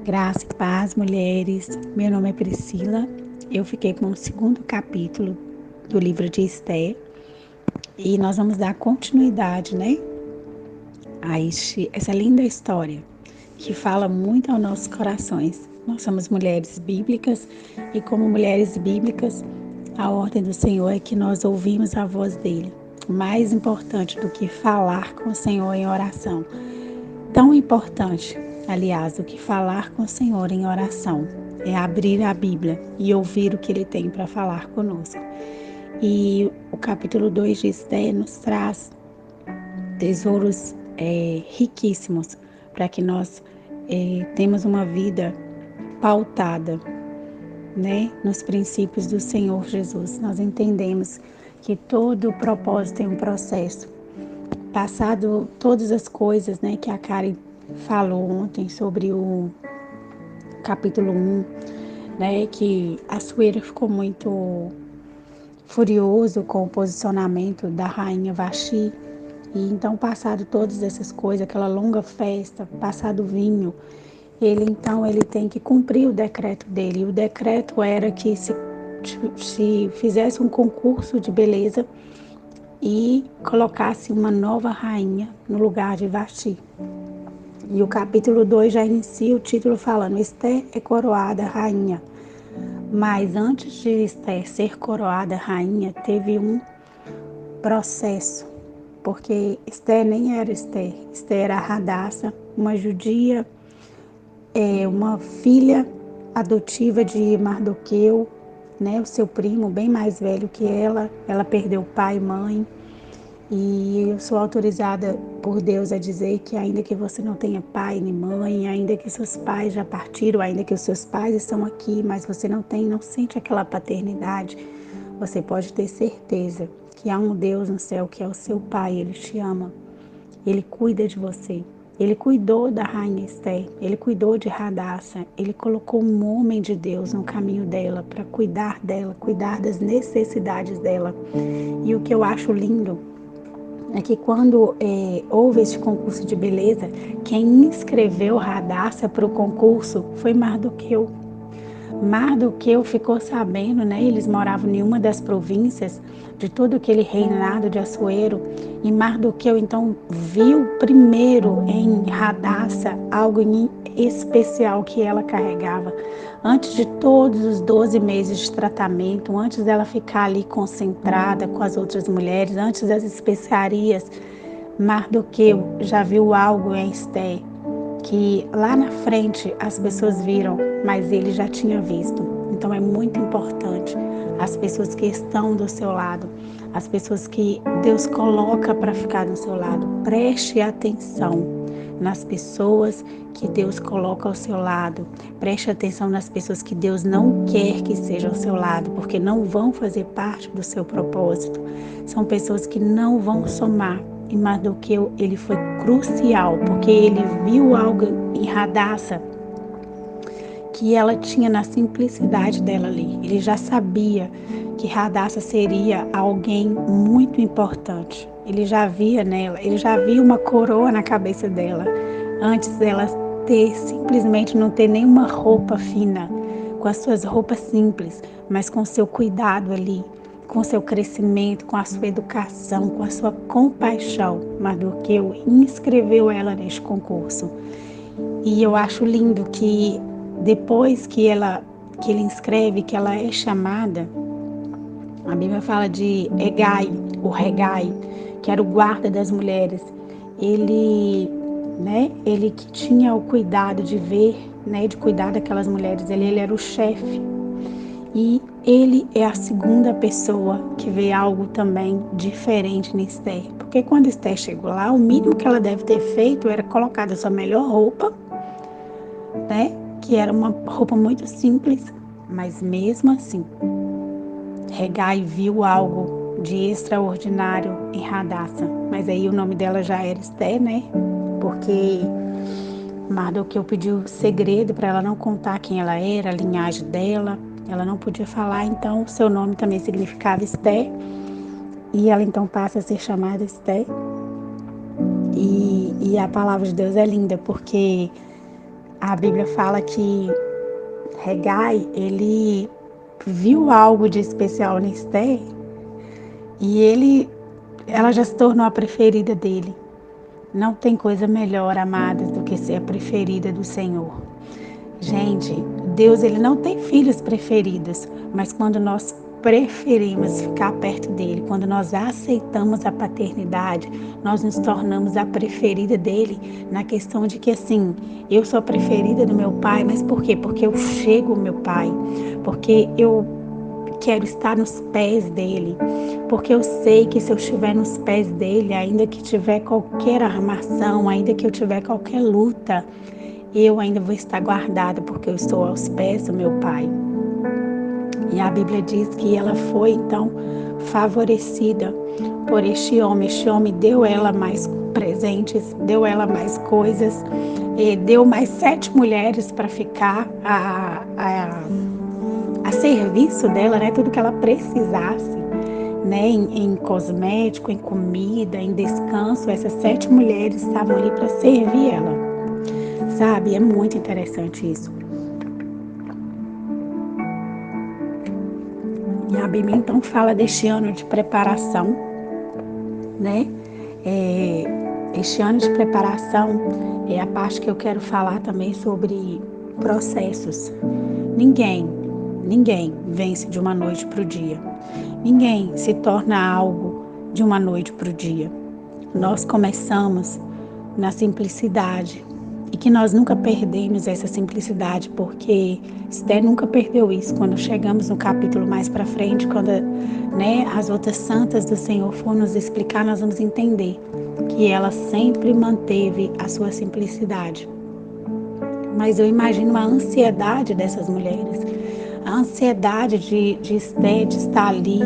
Graça e paz, mulheres. Meu nome é Priscila. Eu fiquei com o segundo capítulo do livro de Esther e nós vamos dar continuidade, a essa linda história que fala muito aos nossos corações. Nós somos mulheres bíblicas e, como mulheres bíblicas, a ordem do Senhor é que nós ouvimos a voz dele. Mais importante do que falar com o Senhor em oração. Tão importante, aliás, do que falar com o Senhor em oração é abrir a Bíblia e ouvir o que Ele tem para falar conosco. E o capítulo 2 de Esther nos traz tesouros riquíssimos para que nós temos uma vida pautada, nos princípios do Senhor Jesus. Nós entendemos que todo propósito tem um processo. Passado todas as coisas, que a Karen falou ontem sobre o capítulo 1, que Assuero ficou muito furioso com o posicionamento da rainha Vasti. E então, passado todas essas coisas, aquela longa festa, passado o vinho, ele tem que cumprir o decreto dele. E o decreto era que se fizesse um concurso de beleza e colocasse uma nova rainha no lugar de Vasti. E o capítulo 2 já inicia o título falando: Esther é coroada rainha. Mas antes de Esther ser coroada rainha, teve um processo, porque Esther nem era Esther. Esther era Radassa, uma judia, uma filha adotiva de Mardoqueu, o seu primo bem mais velho que ela. Ela perdeu pai e mãe. E eu sou autorizada por Deus a dizer que ainda que você não tenha pai nem mãe, ainda que seus pais já partiram, ainda que os seus pais estão aqui, mas você não sente aquela paternidade, você pode ter certeza que há um Deus no céu que é o seu pai. Ele te ama, ele cuida de você. Ele cuidou da rainha Esther, ele cuidou de Radassa, ele colocou um homem de Deus no caminho dela para cuidar dela, cuidar das necessidades dela. E o que eu acho lindo é que quando houve este concurso de beleza, quem inscreveu Radassa para o concurso foi Mardoqueu. Mardoqueu ficou sabendo, eles moravam em uma das províncias de todo aquele reinado de Assuero, e Mardoqueu então viu primeiro em Radassa algo especial que ela carregava. Antes de todos os 12 meses de tratamento, antes dela ficar ali concentrada com as outras mulheres, antes das especiarias, Mardoqueu já viu algo em Esther que lá na frente as pessoas viram, mas ele já tinha visto. Então é muito importante as pessoas que estão do seu lado, as pessoas que Deus coloca para ficar do seu lado. Preste atenção nas pessoas que Deus coloca ao seu lado. Preste atenção nas pessoas que Deus não quer que sejam ao seu lado, porque não vão fazer parte do seu propósito. São pessoas que não vão somar. E Mardoqueu, ele foi crucial, porque ele viu algo em Radassa que ela tinha na simplicidade dela ali. Ele já sabia que Radassa seria alguém muito importante. Ele já via nela, ele já via uma coroa na cabeça dela, antes dela simplesmente não ter nenhuma roupa fina, com as suas roupas simples, mas com seu cuidado ali, com seu crescimento, com a sua educação, com a sua compaixão. Mardoqueu inscreveu ela neste concurso. E eu acho lindo que depois que ele inscreve, que ela é chamada, a Bíblia fala de Hegai, o Hegai, que era o guarda das mulheres. Ele que tinha o cuidado de ver, de cuidar daquelas mulheres, ele era o chefe. E ele é a segunda pessoa que vê algo também diferente em Esther. Porque quando Esther chegou lá, o mínimo que ela deve ter feito era colocar a sua melhor roupa, que era uma roupa muito simples, mas mesmo assim, Hegai viu algo de extraordinário em Radassa. Mas aí o nome dela já era Esther, porque Mardoqueu pediu segredo para ela não contar quem ela era, a linhagem dela. Ela não podia falar, então seu nome também significava Esther. E ela então passa a ser chamada Esther. E a palavra de Deus é linda, porque A Bíblia fala que Hegai, ele viu algo de especial em Esther e ela já se tornou a preferida dele. Não tem coisa melhor, amadas, do que ser a preferida do Senhor. Gente, Deus, ele não tem filhos preferidos, mas quando nós preferimos ficar perto dele, quando nós aceitamos a paternidade, nós nos tornamos a preferida dele, na questão de que assim, eu sou a preferida do meu pai, mas por quê? Porque eu chego ao meu pai, porque eu quero estar nos pés dele, porque eu sei que se eu estiver nos pés dele, ainda que tiver qualquer armação, ainda que eu tiver qualquer luta, eu ainda vou estar guardada, porque eu estou aos pés do meu pai. E a Bíblia diz que ela foi, então, favorecida por este homem. Este homem deu ela mais presentes, deu ela mais coisas, deu mais 7 mulheres para ficar a serviço dela, né? Tudo que ela precisasse, né? Em cosmético, em comida, em descanso. Essas 7 mulheres estavam ali para servir ela. Sabe? É muito interessante isso. E a Bíblia então fala deste ano de preparação, né? Este ano de preparação é a parte que eu quero falar também sobre processos. Ninguém vence de uma noite para o dia. Ninguém se torna algo de uma noite para o dia. Nós começamos na simplicidade e que nós nunca perdemos essa simplicidade, porque Esther nunca perdeu isso. Quando chegamos no capítulo mais para frente, quando, né, as outras santas do Senhor for nos explicar, nós vamos entender que ela sempre manteve a sua simplicidade. Mas eu imagino a ansiedade dessas mulheres, a ansiedade de Esther, de estar ali,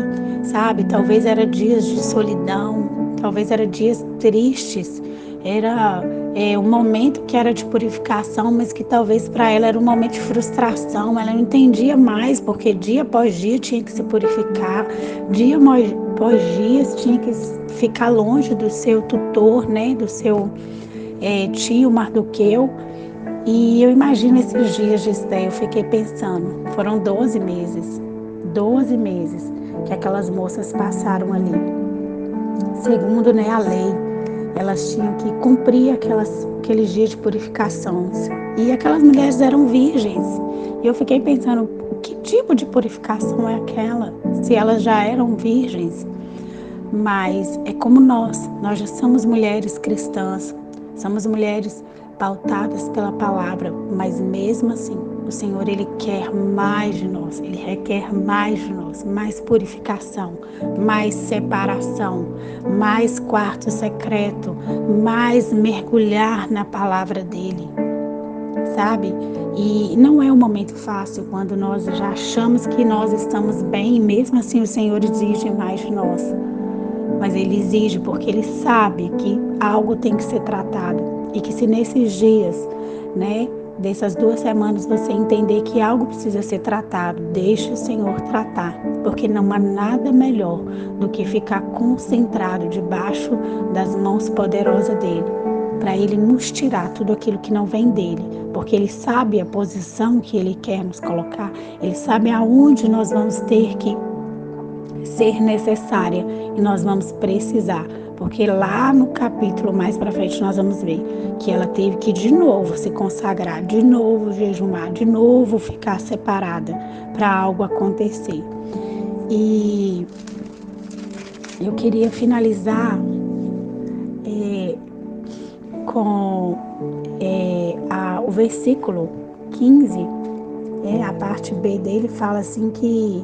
sabe? Talvez era dias de solidão, talvez era dias tristes, era um momento que era de purificação, mas que talvez para ela era um momento de frustração. Ela não entendia mais, porque dia após dia tinha que se purificar, dia após dia tinha que ficar longe do seu tutor, né? Do seu tio Mardoqueu. E eu imagino esses dias de Esther, eu fiquei pensando, foram 12 meses que aquelas moças passaram ali. Segundo, né, a lei, elas tinham que cumprir aqueles dias de purificações. E aquelas mulheres eram virgens. E eu fiquei pensando, que tipo de purificação é aquela? Se elas já eram virgens. Mas é como nós já somos mulheres cristãs, somos mulheres pautadas pela palavra, mas mesmo assim, o Senhor, Ele quer mais de nós, Ele requer mais de nós, mais purificação, mais separação, mais quarto secreto, mais mergulhar na palavra dEle, sabe? E não é um momento fácil quando nós já achamos que nós estamos bem, mesmo assim o Senhor exige mais de nós. Mas Ele exige porque Ele sabe que algo tem que ser tratado. E que se nesses dias, né, dessas 2 semanas, você entender que algo precisa ser tratado, deixe o Senhor tratar. Porque não há nada melhor do que ficar concentrado debaixo das mãos poderosas dEle. Para Ele nos tirar tudo aquilo que não vem dEle. Porque Ele sabe a posição que Ele quer nos colocar. Ele sabe aonde nós vamos ter que ser necessária e nós vamos precisar, porque lá no capítulo mais para frente nós vamos ver que ela teve que de novo se consagrar, de novo jejumar, de novo ficar separada para algo acontecer. E eu queria finalizar com o versículo 15, a parte B dele fala assim que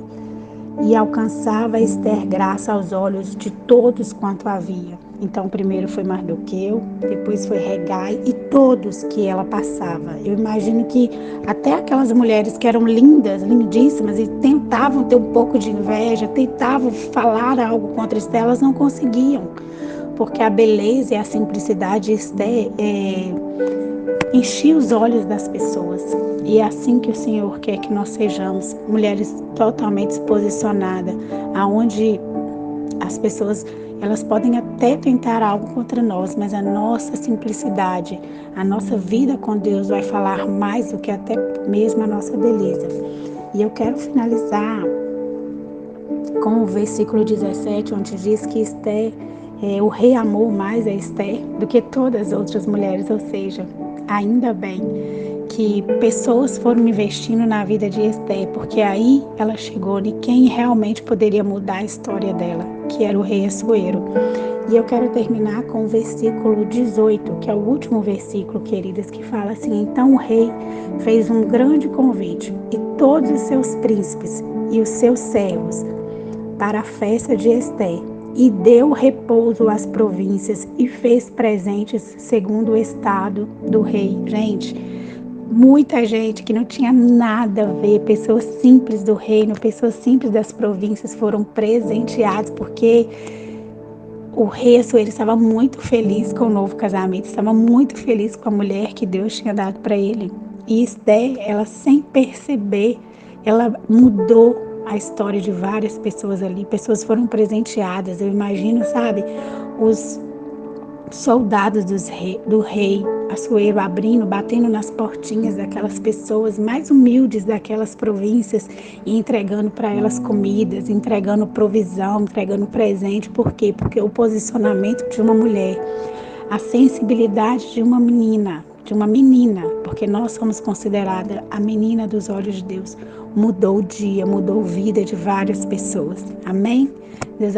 e alcançava Esther graça aos olhos de todos quanto havia. Então, primeiro foi Mardoqueu, depois foi Hegai e todos que ela passava. Eu imagino que até aquelas mulheres que eram lindas, lindíssimas e tentavam ter um pouco de inveja, tentavam falar algo contra Esther, elas não conseguiam, porque a beleza e a simplicidade de Esther enchia os olhos das pessoas. E é assim que o Senhor quer que nós sejamos, mulheres totalmente posicionadas, aonde as pessoas Elas podem até tentar algo contra nós, mas a nossa simplicidade, a nossa vida com Deus vai falar mais do que até mesmo a nossa beleza. E eu quero finalizar com o versículo 17, onde diz que Esther, o rei amou mais a Esther do que todas as outras mulheres, ou seja, ainda bem que pessoas foram investindo na vida de Esther, porque aí ela chegou em quem realmente poderia mudar a história dela, que era o rei Assuero. E eu quero terminar com o versículo 18, que é o último versículo, queridas, que fala assim: então o rei fez um grande convite, e todos os seus príncipes e os seus servos, para a festa de Esther, e deu repouso às províncias e fez presentes segundo o estado do rei. Gente, muita gente que não tinha nada a ver, pessoas simples do reino, pessoas simples das províncias foram presenteadas, porque o rei Assuero estava muito feliz com o novo casamento, estava muito feliz com a mulher que Deus tinha dado para ele. E Esther, ela sem perceber, ela mudou a história de várias pessoas ali. Pessoas foram presenteadas. Eu imagino, sabe, os soldados do rei Assuero abrindo, batendo nas portinhas daquelas pessoas mais humildes daquelas províncias e entregando para elas comidas, entregando provisão, entregando presente. Por quê? Porque o posicionamento de uma mulher, a sensibilidade de uma menina, porque nós somos considerada a menina dos olhos de Deus, mudou o dia, mudou a vida de várias pessoas. Amém? Deus